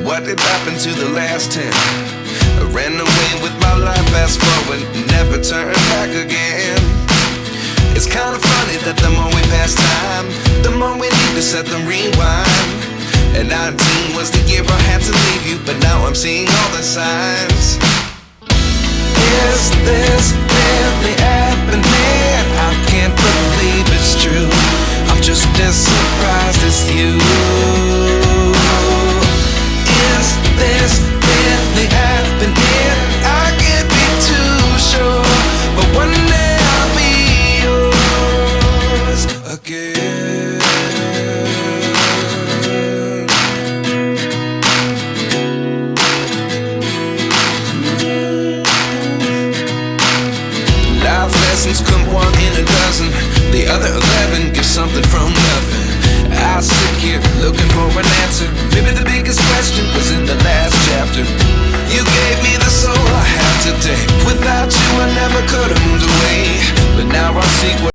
what did happen to the last 10? I ran away with my life, fast forward, never turn back again. It's kind of funny that the more we pass time, the more we need to set them rewind. And 19 was the year I had to leave you, but now I'm seeing all the signs. Is this really happening? I can't believe it's true. I'm just as surprised as you. Is this really happening? I can't be too sure, but one day I'll be yours again. Life lessons come one in a dozen. The other 11 get something from nothing. I sit here looking for an answer. Maybe the biggest question was in the last chapter. You gave me the soul I have today. Without you I never could have moved away, but now I see what